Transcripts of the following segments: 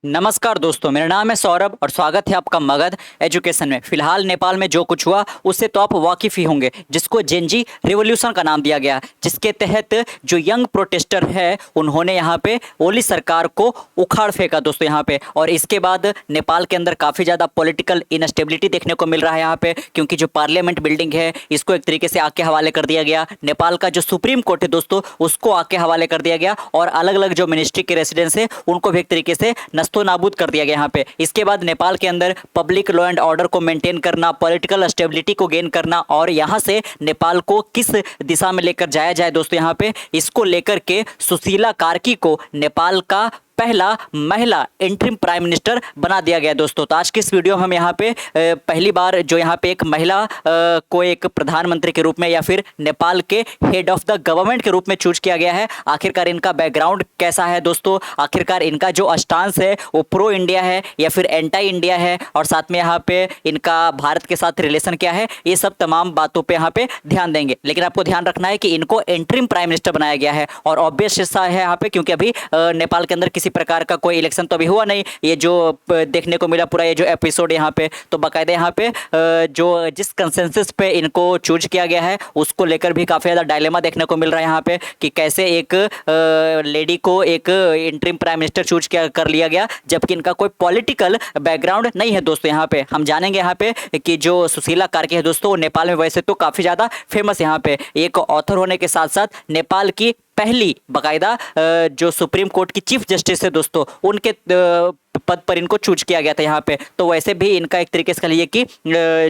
नमस्कार दोस्तों, मेरा नाम है सौरभ और स्वागत है आपका मगध एजुकेशन में। फिलहाल नेपाल में जो कुछ हुआ उससे तो आप वाकिफ ही होंगे, जिसको जेनजी रिवॉल्यूशन का नाम दिया गया, जिसके तहत जो यंग प्रोटेस्टर है उन्होंने यहाँ पे ओली सरकार को उखाड़ फेंका दोस्तों यहाँ पे। और इसके बाद नेपाल के अंदर काफ़ी ज़्यादा पॉलिटिकल इनस्टेबिलिटी देखने को मिल रहा है यहाँ पे, क्योंकि जो पार्लियामेंट बिल्डिंग है इसको एक तरीके से आके हवाले कर दिया गया। नेपाल का जो सुप्रीम कोर्ट है दोस्तों उसको आके हवाले कर दिया गया, और अलग अलग जो मिनिस्ट्री के रेसिडेंस है उनको भी एक तरीके से तो नाबूद कर दिया गया यहाँ पे। इसके बाद नेपाल के अंदर पब्लिक लॉ एंड ऑर्डर को मेंटेन करना, पॉलिटिकल स्टेबिलिटी को गेन करना और यहाँ से नेपाल को किस दिशा में लेकर जाया जाए दोस्तों यहाँ पे, इसको लेकर के सुशीला कार्की को नेपाल का पहला महिला इंटरिम प्राइम मिनिस्टर बना दिया गया दोस्तों। तो आज की इस वीडियो में हम यहाँ पे पहली बार जो यहाँ पे एक महिला को एक प्रधानमंत्री के रूप में या फिर नेपाल के हेड ऑफ द गवर्नमेंट के रूप में चूज किया गया है। आखिरकार इनका बैकग्राउंड कैसा है दोस्तों, आखिरकार इनका जो स्टांस है वो प्रो इंडिया है या फिर एंटी इंडिया है, और साथ में यहाँ पे इनका भारत के साथ रिलेशन क्या है, ये सब तमाम बातों पर यहाँ पे ध्यान देंगे। लेकिन आपको ध्यान रखना है कि इनको इंटरिम प्राइम मिनिस्टर बनाया गया है, और ऑब्वियस हिस्सा है यहाँ पे, क्योंकि अभी नेपाल के अंदर किसी प्रकार का कोई इलेक्शन तो अभी हुआ नहीं। ये जो देखने को मिला पूरा ये जो एपिसोड यहाँ पे, तो बाकायदा यहाँ पे जो जिस कंसेंसस पे इनको चूज किया गया है उसको लेकर भी काफ़ी ज़्यादा डायलेमा देखने को मिल रहा है यहाँ पे, कि कैसे एक लेडी को एक इंटरिम प्राइम मिनिस्टर चूज कर लिया गया, जबकि इनका कोई पॉलिटिकल बैकग्राउंड नहीं है दोस्तों। यहाँ पे हम जानेंगे यहाँ पे कि जो सुशीला कार्की है दोस्तों, नेपाल में वैसे तो काफ़ी ज़्यादा फेमस, यहाँ पे एक ऑथर होने के साथ साथ नेपाल की पहली बाकायदा जो सुप्रीम कोर्ट की चीफ जस्टिस है दोस्तों, उनके पद पर इनको चूज किया गया था यहाँ पे। तो वैसे भी इनका एक तरीके से कह लीजिए कि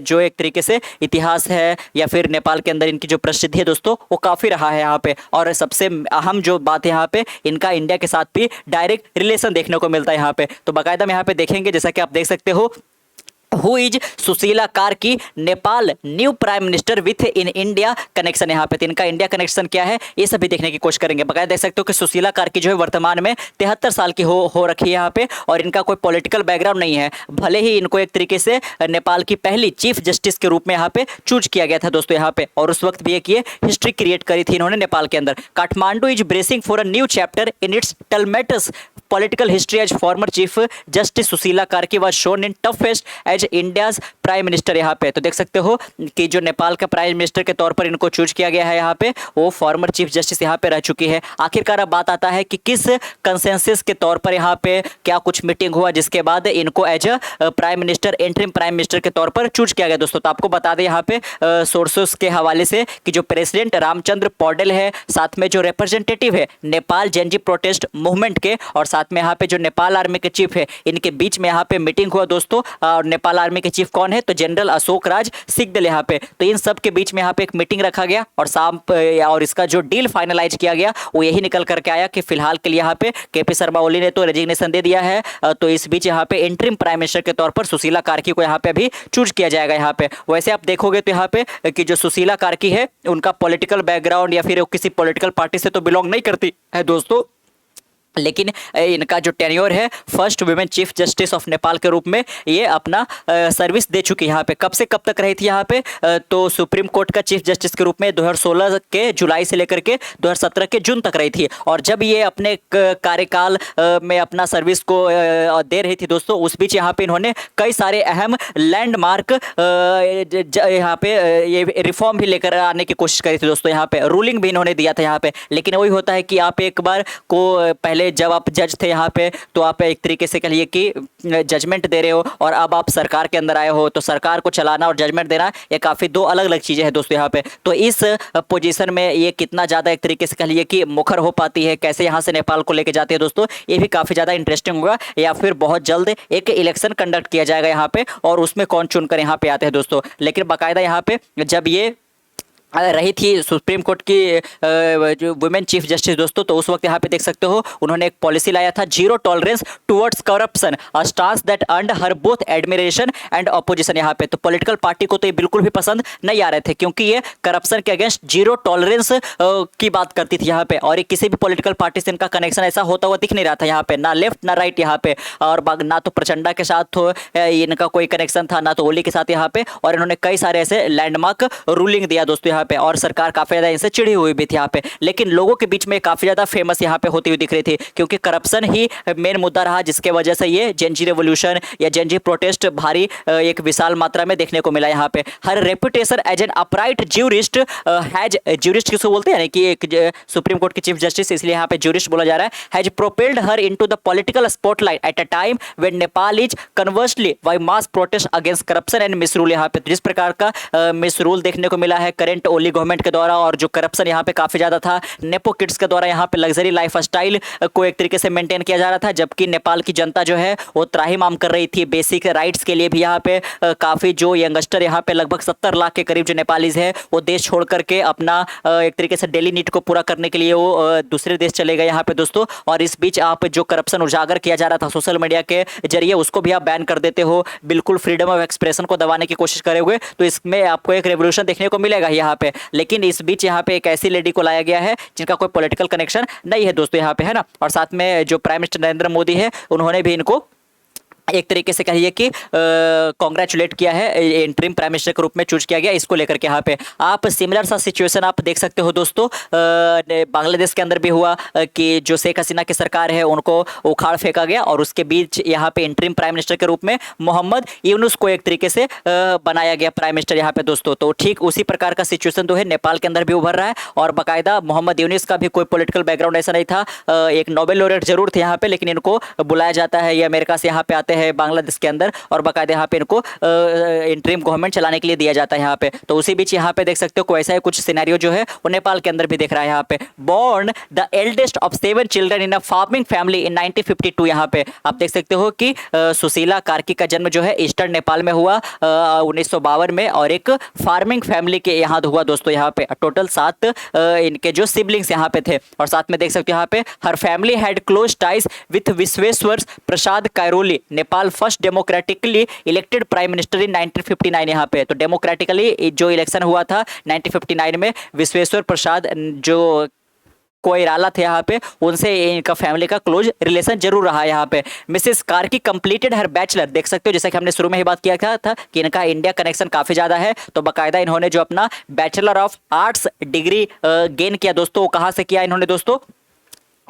जो एक तरीके से इतिहास है या फिर नेपाल के अंदर इनकी जो प्रसिद्धि है दोस्तों वो काफ़ी रहा है यहाँ पे। और सबसे अहम जो बात है यहाँ पे, इनका इंडिया के साथ भी डायरेक्ट रिलेशन देखने को मिलता है यहाँ पे। तो बाकायदा हम यहाँ पे देखेंगे, जैसा कि आप देख सकते हो, who is Sushila Karki Nepal new prime minister with in India connection. यहाँ पे इनका इंडिया कनेक्शन क्या है ये सभी देखने की कोशिश करेंगे। बकायदा देख सकते हो कि सुशीला कार्की जो है वर्तमान में 73 साल की हो रखी है यहाँ पे, और इनका कोई पॉलिटिकल बैकग्राउंड नहीं है। भले ही इनको एक तरीके से नेपाल की पहली चीफ जस्टिस के रूप में यहाँ पे चूज किया गया था दोस्तों यहाँ पे, और उस वक्त भी एक ये हिस्ट्री क्रिएट करी थी इन्होंने नेपाल के अंदर। Kathmandu is bracing for a new chapter in its tumultuous political history as former chief justice Sushila Karki was shown in toughest as India's prime minister. यहाँ पे तो देख सकते हो कि जो नेपाल का प्राइम मिनिस्टर के तौर पर इनको चूज किया गया है यहाँ पे, वो फॉर्मर चीफ जस्टिस यहाँ पे रह चुकी है। आखिरकार अब बात आता है कि किस कंसेंसस के तौर पर यहाँ पे क्या कुछ मीटिंग हुआ जिसके बाद इनको as a prime minister, interim prime minister के तौर पर चूज किया गया दोस्तों। तो आपको बता दें यहाँ पे सोर्सेस के हवाले से कि जो प्रेसिडेंट रामचंद्र पौडेल है, साथ में जो रिप्रेजेंटेटिव है नेपाल जेनजी प्रोटेस्ट मूवमेंट के, और साथ में यहाँ पे जो नेपाल आर्मी के चीफ है, इनके बीच में यहाँ पे मीटिंग हुआ दोस्तों। और नेपाल आर्मी के चीफ कौन है, तो जनरल अशोक राज सिग्दल यहाँ पे। तो इन सब के बीच में यहाँ पे एक मीटिंग रखा गया, और इसका जो डील फाइनलाइज किया गया वो यही निकल करके आया कि फिलहाल के लिए यहाँ पे केपी शर्मा ओली ने तो रेजिग्नेशन दे दिया है। तो इस बीच यहाँ पे इंटरिम प्राइम मिनिस्टर के तौर पर सुशीला कार्की को यहाँ पे अभी चूज किया जाएगा यहाँ पे। वैसे आप देखोगे तो यहाँ पे कि जो सुशीला कार्की है उनका पॉलिटिकल बैकग्राउंड या फिर किसी पॉलिटिकल पार्टी से तो बिलोंग नहीं करती है दोस्तों, लेकिन इनका जो टेन्योर है first women chief justice of Nepal के रूप में ये अपना सर्विस दे चुकी है यहाँ पे। कब से कब तक रही थी यहाँ पे, तो सुप्रीम कोर्ट का चीफ जस्टिस के रूप में 2016 के जुलाई से लेकर के 2017 के जून तक रही थी। और जब ये अपने कार्यकाल में अपना सर्विस को दे रही थी दोस्तों, उस बीच यहाँ पे इन्होंने कई सारे अहम लैंडमार्क यहाँ पे ये रिफॉर्म भी लेकर आने की कोशिश करी थी दोस्तों। यहाँ पे रूलिंग भी इन्होंने दिया था यहाँ पे। लेकिन वही होता है कि आप एक बार को पहले जब आप जज थे यहाँ पे, तो आप एक तरीके से कहिए कि जजमेंट दे रहे हो, और अब आप सरकार के अंदर आए हो, तो सरकार को चलाना और जजमेंट देना ये काफ़ी दो अलग अलग चीज़ें हैं दोस्तों यहाँ पे। तो इस पोजीशन में ये कितना ज़्यादा एक तरीके से कहिए कि मुखर हो पाती है, कैसे यहाँ से नेपाल को लेके जाती है दोस्तों, ये भी काफ़ी ज़्यादा इंटरेस्टिंग होगा। या फिर बहुत जल्द एक इलेक्शन कंडक्ट किया जाएगा यहाँ पे, और उसमें कौन चुनकर यहाँ पे आते हैं दोस्तों। लेकिन बाकायदा यहाँ पे जब ये रही थी सुप्रीम कोर्ट की जो वुमेन चीफ जस्टिस दोस्तों, तो उस वक्त यहाँ पे देख सकते हो उन्होंने एक पॉलिसी लाया था, zero tolerance towards corruption, a stance that earned her both admiration and opposition. यहाँ पे तो पॉलिटिकल पार्टी को तो ये बिल्कुल भी पसंद नहीं आ रहे थे, क्योंकि ये करप्शन के अगेंस्ट जीरो टॉलरेंस की बात करती थी यहाँ पे। और किसी भी पॉलिटिकल पार्टी से इनका कनेक्शन ऐसा होता हुआ दिख नहीं रहा था यहाँ पे, ना लेफ्ट ना राइट यहाँ पे, और ना तो प्रचंडा के साथ इनका कोई कनेक्शन था, ना तो ओली के साथ यहाँ पे। और इन्होंने कई सारे ऐसे लैंडमार्क रूलिंग दिया दोस्तों यहाँ पे, और सरकार काफी ज्यादा इनसे चिढ़ी हुई भी थी यहाँ पे। लेकिन लोगों के बीच में काफी ज्यादा फेमस यहाँ पे होती हुई दिख रही थी, क्योंकि करप्शन ही मेन मुद्दा रहा, जिसके वजह से ये जेनजी रेवोल्यूशन या जेनजी प्रोटेस्ट भारी एक विशाल मात्रा में देखने को मिला यहाँ पे। Her reputation as an upright jurist has, jurist किसको बोलते हैं कि एक सुप्रीम कोर्ट के चीफ जस्टिस, इसलिए यहाँ पे ज्यूरिस्ट बोला जा रहा है, has propelled her into the political spotlight at a time when Nepal is conversely by mass protest against corruption and misrule. यहाँ पे जिस प्रकार का मिसरूल देखने को मिला है करंट ओली गवर्नमेंट के द्वारा, और जो करप्शन यहाँ पे काफी ज्यादा था नेपो किड्स के द्वारा, यहाँ पे लग्जरी लाइफ स्टाइल को एक तरीके से मेंटेन किया जा रहा था, जबकि नेपाल की जनता जो है वो त्राहिमाम कर रही थी बेसिक राइट्स के लिए भी। यहाँ पे काफी जो यंगस्टर यहाँ पे लगभग 70 लाख के करीब जो नेपालीज है वो देश छोड़ करके अपना एक तरीके से डेली नीड को पूरा करने के लिए वो दूसरे देश चले गए यहाँ पे दोस्तों। और इस बीच आप जो करप्शन उजागर किया जा रहा था सोशल मीडिया के जरिए, उसको भी आप बैन कर देते हो, बिल्कुल फ्रीडम ऑफ एक्सप्रेशन को दबाने की कोशिश करोगे, तो इसमें आपको एक रेवोल्यूशन देखने को मिलेगा यहाँ पे। लेकिन इस बीच यहाँ पे एक ऐसी लेडी को लाया गया है जिनका कोई पॉलिटिकल कनेक्शन नहीं है दोस्तों यहाँ पे, है ना। और साथ में जो प्राइम मिनिस्टर नरेंद्र मोदी है उन्होंने भी इनको एक तरीके से कहिए कि कॉन्ग्रेचुलेट किया है, इंटरिम प्राइम मिनिस्टर के रूप में चूज किया गया, इसको लेकर के यहाँ पे आप सिमिलर सा सिचुएशन आप देख सकते हो दोस्तों। बांग्लादेश के अंदर भी हुआ कि जो शेख हसीना की सरकार है उनको उखाड़ फेंका गया, और उसके बीच यहाँ पे इंटरिम प्राइम मिनिस्टर के रूप में मोहम्मद यूनुस को एक तरीके से बनाया गया प्राइम मिनिस्टर यहाँ पे दोस्तों। तो ठीक उसी प्रकार का सिचुएशन जो है नेपाल के अंदर भी उभर रहा है, और बाकायदा मोहम्मद यूनुस का भी कोई पॉलिटिकल बैकग्राउंड ऐसा नहीं था, एक नोबेल लॉरेट जरूर थे यहाँ पे, लेकिन इनको बुलाया जाता है, ये अमेरिका से यहाँ पे आते है बांग्लादेश के अंदर, और बाकायदा यहाँ पे इनको इंटरिम गवर्नमेंट चलाने के लिए दिया जाता है यहाँ पे। तो उसी बीच यहाँ पे देख सकते हो कोई ऐसा कुछ सिनेरियो जो है वो नेपाल के अंदर भी दिख रहा है यहाँ पे। Born the eldest of 7 children in a farming family in 1952, यहाँ पे आप देख सकते हो कि सुशीला कार्की का जन्म जो है ईस्टर्न नेपाल में हुआ 1952 में, और एक फार्मिंग फैमिली के यहाँ हुआ दोस्तों। यहाँ पे टोटल 7 इनके जो सिबलिंग्स यहाँ पे थे, और साथ में देख सकते हो यहाँ पे her family had close ties with Bishweshwar Prasad Koirala, Nepal first democratically elected prime minister in 1959। यहाँ पे तो डेमोक्रेटिकली जो इलेक्शन हुआ था 1959 में, विश्वेश्वर प्रसाद जो कोइराला थे यहाँ पे, उनसे इनका फैमिली का क्लोज रिलेशन जरूर रहा है यहाँ पे। Mrs Karki completed her bachelor, देख सकते हो जैसा कि हमने शुरू में ही बात किया था कि इनका इंडिया कनेक्शन काफी ज्यादा है, तो बाकायदा इन्होंने जो अपना bachelor of arts degree gain किया दोस्तों, वो कहाँ से किया इन्होंने दोस्तों,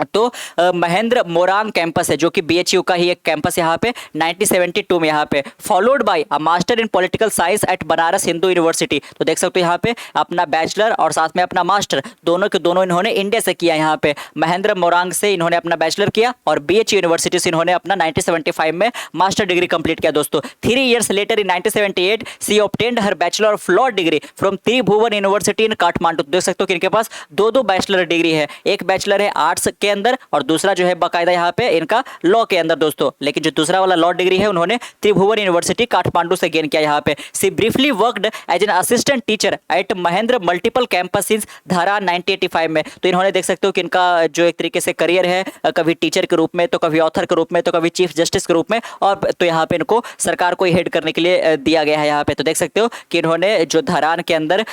तो महेंद्र मोरांग कैंपस है जो कि बीएचयू का ही एक कैंपस यहाँ पे 1972 में यहाँ पे, followed by a master in political science at Banaras Hindu University. तो देख सकते हो यहाँ पे अपना बैचलर और साथ में अपना मास्टर दोनों के दोनों इन्होंने इंडिया से किया। यहाँ पे महेंद्र मोरांग से इन्होंने अपना बैचलर किया, और बीएचयू यूनिवर्सिटी से इन्होंने अपना 1975 में मास्टर डिग्री कंप्लीट किया दोस्तों। 3 years later in 1978 she obtained her bachelor of law degree from Tribhuvan university in Kathmandu. देख सकते हो कि इनके पास दो बैचलर डिग्री है, एक बैचलर है आर्ट्स के अंदर और दूसरा जो है बाकायदा यहाँ पे इनका लॉ के अंदर दोस्तों। लेकिन जो दूसरा वाला लॉ डिग्री है उन्होंने त्रिभुवन यूनिवर्सिटी काठमांडू से गेन किया यहाँ पे। She briefly worked as an assistant teacher at Mahendra multiple campus since Dharan 1985 में। तो इन्होंने देख सकते हो कि इनका जो एक तरीके से करियर है, कभी टीचर के रूप में, तो कभी ऑथर के रूप में, तो कभी चीफ जस्टिस के रूप में, और तो यहाँ पे इनको सरकार को हेड करने के लिए दिया गया है यहाँ पे। तो देख सकते हो कि इन्होंने जो धरान के अंदर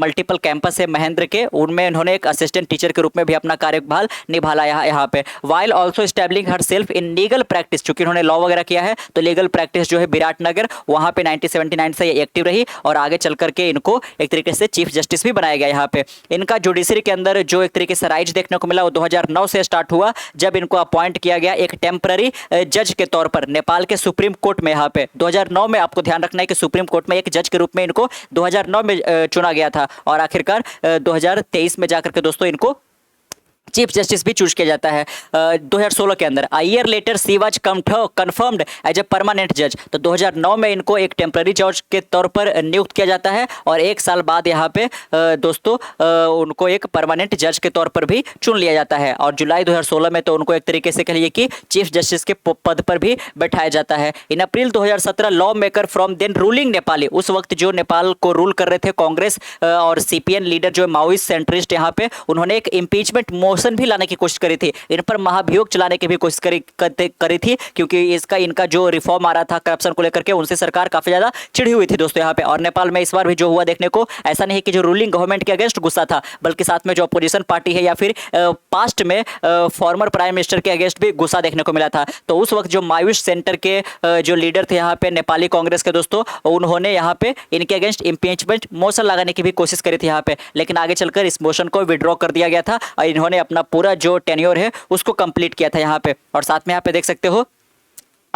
मल्टीपल कैंपस है महेंद्र के, उनमें इन्होंने एक असिस्टेंट टीचर के रूप में भी अपना कार्यभार निभाला यहाँ पे। While also establishing herself in legal practice, चूंकि इन्होंने लॉ वगैरह किया है तो लीगल प्रैक्टिस जो है विराटनगर वहां पे 1979 से एक्टिव रही, और आगे चल करके इनको एक तरीके से चीफ जस्टिस भी बनाया गया यहाँ पे। इनका जुडिशरी के अंदर जो एक तरीके से राइज देखने को मिला वो 2009 से स्टार्ट हुआ, जब इनको अपॉइंट किया गया एक टेम्पररी जज के तौर पर नेपाल के सुप्रीम कोर्ट में। यहाँ पे 2009 में आपको ध्यान रखना है कि सुप्रीम कोर्ट में एक जज के रूप में इनको 2009 में चुना गया था, और आखिरकार 2023 में जाकर के दोस्तों इनको चीफ जस्टिस भी चूज किया जाता है 2016 के अंदर। A year later she was confirmed as a permanent जज। तो 2009 में इनको एक टेम्पररी जज के तौर पर नियुक्त किया जाता है, और 1 साल बाद यहाँ पे दोस्तों उनको एक परमानेंट जज के तौर पर भी चुन लिया जाता है, और जुलाई 2016 में तो उनको एक तरीके से कहिए कि चीफ जस्टिस के पद पर भी बैठाया जाता है। In April 2017 law maker from then ruling Nepali, उस वक्त जो नेपाल को रूल कर रहे थे कांग्रेस और सीपीएन लीडर जो माओइस्ट सेंट्रिस्ट यहाँ पे, उन्होंने एक इम्पीचमेंट इमोशन भी लाने की कोशिश करी थी, इन पर महाभियोग चलाने की भी कोशिश करी थी, क्योंकि इनका जो रिफॉर्म आ रहा था करप्शन को लेकर के, उनसे सरकार काफी ज्यादा चिढ़ी हुई थी दोस्तों यहाँ पे। और नेपाल में इस बार भी जो हुआ देखने को, ऐसा नहीं कि जो रूलिंग गवर्नमेंट के अगेंस्ट गुस्सा था, बल्कि साथ में जो अपोजिशन पार्टी है या फिर पास्ट में फॉर्मर प्राइम मिनिस्टर के अगेंस्ट भी गुस्सा देखने को मिला था। तो उस वक्त जो मायूष सेंटर के जो लीडर थे यहाँ पे नेपाली कांग्रेस के दोस्तों, उन्होंने यहाँ पे इनके अगेंस्ट इम्पीचमेंट मोशन लगाने की भी कोशिश करी थी यहाँ पे, लेकिन आगे चलकर इस मोशन को विड्रॉ कर दिया गया था और इन्होंने अपना पूरा जो टेन्योर है उसको कंप्लीट किया था यहाँ पे। और साथ में यहाँ पे देख सकते हो,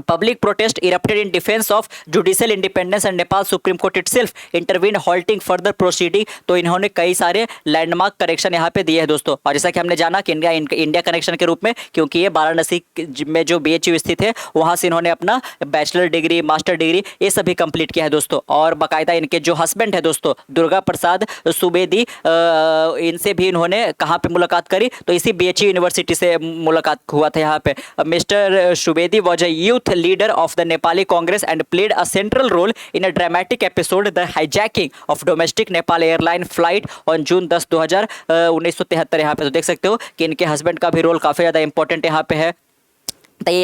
Public protest erupted in defense of judicial independence and Nepal Supreme Court itself intervened halting further proceeding। तो इन्होंने कई सारे लैंडमार्क कनेक्शन यहाँ पे दिए हैं दोस्तों। और जैसा कि हमने जाना कि इंडिया कनेक्शन के रूप में, क्योंकि ये वाराणसी में जो BHU स्थित है वहाँ से इन्होंने अपना बैचलर डिग्री, मास्टर डिग्री ये सभी कंप्लीट किया है दोस्तों। और बाकायदा इनके जो हस्बैंड है दोस्तों दुर्गा प्रसाद सुवेदी, इनसे भी इन्होंने कहाँ पे मुलाकात करी, तो इसी BHU यूनिवर्सिटी से मुलाकात हुआ था यहाँ पे। Mister Subedi was a youth leader of the Nepali Congress and played a central role in a dramatic episode, the hijacking of domestic Nepal airline flight on June 10, 1973। यहाँ पे तो देख सकते हो कि इनके हस्बैंड का भी रोल काफ़ी ज़्यादा इंपॉर्टेंट यहाँ पे है।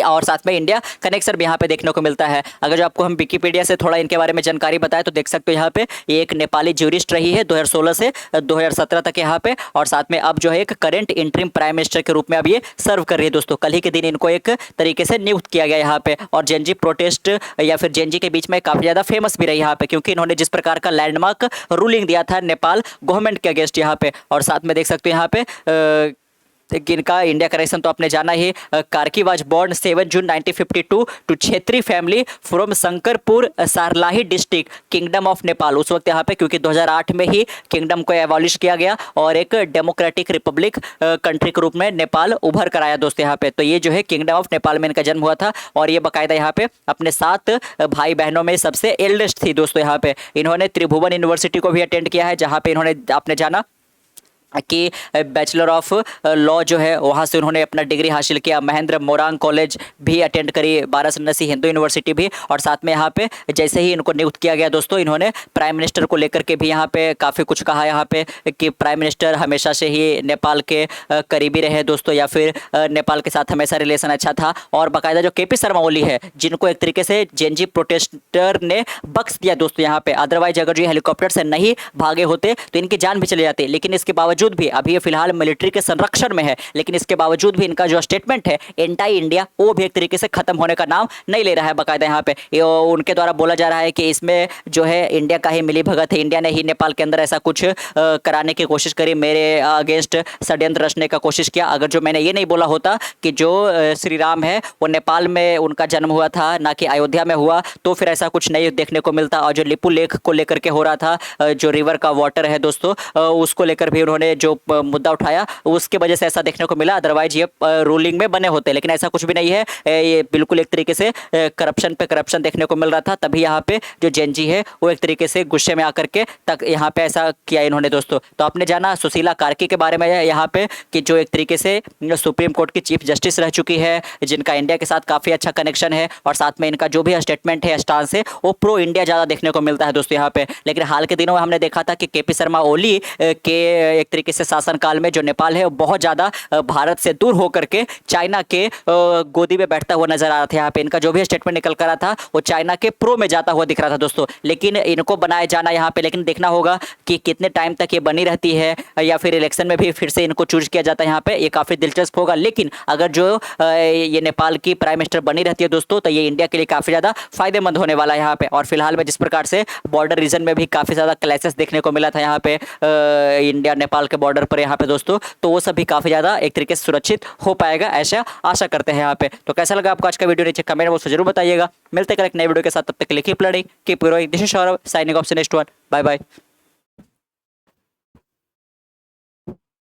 और साथ में इंडिया कनेक्शन भी यहाँ पे देखने को मिलता है। अगर जो आपको हम विकिपीडिया से थोड़ा इनके बारे में जानकारी बताएं तो देख सकते हो यहाँ पे ये एक नेपाली ज्यूरिस्ट रही है 2016 से 2017 तक यहाँ पे, और साथ में अब जो है एक करंट इंटरिम प्राइम मिनिस्टर के रूप में अब ये सर्व कर रही है दोस्तों। कल ही के दिन इनको एक तरीके से नियुक्त किया गया यहाँ पे। और जेनजी प्रोटेस्ट या फिर जेनजी के बीच में काफ़ी ज़्यादा फेमस भी रही यहाँ पे, क्योंकि इन्होंने जिस प्रकार का लैंडमार्क रूलिंग दिया था नेपाल गवर्नमेंट के अगेंस्ट यहाँ पे। और साथ में देख सकते हो यहाँ पे इनका इंडिया कनेक्शन तो आपने जाना ही। Karki was born 7 June 1952 to Chhetri family from Shankarpur Sarlahi district kingdom of Nepal. उस वक्त यहाँ पे क्योंकि 2008 में ही किंगडम को एबॉलिश किया गया और एक डेमोक्रेटिक रिपब्लिक कंट्री के रूप में नेपाल उभर कर आया दोस्तों यहाँ पे। तो ये जो है किंगडम ऑफ नेपाल में इनका जन्म हुआ था और ये बाकायदा यहाँ पे अपने 7 भाई बहनों में सबसे एल्डेस्ट थी दोस्तों यहाँ पे। इन्होंने त्रिभुवन यूनिवर्सिटी को भी अटेंड किया है, जहाँ पे इन्होंने आपने जाना कि बैचलर ऑफ लॉ जो है वहाँ से उन्होंने अपना डिग्री हासिल किया। महेंद्र मोरांग कॉलेज भी अटेंड करी, वाराणसी हिंदू यूनिवर्सिटी भी। और साथ में यहाँ पे जैसे ही इनको नियुक्त किया गया दोस्तों, इन्होंने प्राइम मिनिस्टर को लेकर के भी यहाँ पे काफ़ी कुछ कहा यहाँ पे कि प्राइम मिनिस्टर हमेशा से ही नेपाल के करीबी रहे दोस्तों, या फिर नेपाल के साथ हमेशा रिलेशन अच्छा था। और बाकायदा जो KP शर्मा ओली है, जिनको एक तरीके से जेनजी प्रोटेस्टर ने बख्श दिया दोस्तों यहाँ पे। अदरवाइज अगर जो हेलीकॉप्टर से नहीं भागे होते तो इनकी जान भी चली जाती, लेकिन इसके बावजूद भी अभी ये फिलहाल मिलिट्री के संरक्षण में है, लेकिन इसके बावजूद भी इनका जो स्टेटमेंट है एंटी इंडिया वो भी एक तरीके से खत्म होने का नाम नहीं ले रहा है। बाकायदा यहाँ पे उनके द्वारा बोला जा रहा है कि इसमें जो है इंडिया का ही मिली भगत है, इंडिया ने ही नेपाल के अंदर ऐसा कुछ कराने की कोशिश करी, मेरे अगेंस्ट षड्यंत्र रचने का कोशिश किया। अगर जो मैंने ये नहीं बोला होता कि जो श्री राम है वो नेपाल में उनका जन्म हुआ था ना कि अयोध्या में हुआ, तो फिर ऐसा कुछ नहीं देखने को मिलता। और जो लिपू लेक को लेकर के हो रहा था, जो रिवर का वाटर है दोस्तों, उसको लेकर भी उन्होंने जो मुद्दा उठाया उसके वजह से ऐसा देखने को मिला। अदरवाइज ये रूलिंग में बने होते, लेकिन ऐसा कुछ भी नहीं है। ये बिल्कुल एक तरीके से करप्शन पे करप्शन देखने को मिल रहा था, तभी यहाँ पे जो जेनजी है वो एक तरीके से गुस्से में आकर के तक यहाँ पे ऐसा किया इन्होंने दोस्तों। तो आपने जाना सुशीला कार्की के बारे में यहाँ पे कि जो एक तरीके से सुप्रीम कोर्ट की चीफ जस्टिस रह चुकी है, जिनका इंडिया के साथ काफ़ी अच्छा कनेक्शन है, और साथ में इनका जो भी स्टेटमेंट है, स्टांस है, वो प्रो इंडिया ज़्यादा देखने को मिलता है दोस्तों यहाँ पे। लेकिन हाल के दिनों में हमने देखा था कि KP शर्मा ओली के एक तरीके से शासनकाल में जो नेपाल है वो बहुत ज़्यादा भारत से दूर होकर के चाइना के गोदी में बैठता हुआ नजर आ रहा था। यहाँ पे इनका जो भी स्टेटमेंट निकल कर रहा था वो चाइना के प्रो में जाता हुआ दिख रहा था दोस्तों। लेकिन इनको बनाया जाना यहाँ पे, लेकिन देखना होगा कि कितने टाइम तक ये बनी रहती है, या फिर इलेक्शन में भी फिर से इनको चूज किया जाता है यहाँ पे, ये काफ़ी दिलचस्प होगा। लेकिन अगर जो ये नेपाल की प्राइम मिनिस्टर बनी रहती है दोस्तों, तो ये इंडिया के लिए काफ़ी ज़्यादा फायदेमंद होने वाला है यहाँ पे। और फिलहाल में जिस प्रकार से बॉर्डर रीजन में भी काफ़ी ज़्यादा क्लैशेस देखने को मिला था यहाँ पे इंडिया नेपाल के बॉर्डर पर यहाँ पे दोस्तों, तो वो सब भी काफ़ी ज़्यादा एक तरीके से सुरक्षित हो पाएगा, ऐसा आशा करते हैं यहाँ पे। तो कैसा लगा आपको आज का वीडियो, नीचे कमेंट बॉक्स में जरूर बताइएगा। मिलते हैं एक नए वीडियो के साथ, तब तक के लिए keep learning keep growing. This is Saurabh signing off see next one. Bye bye.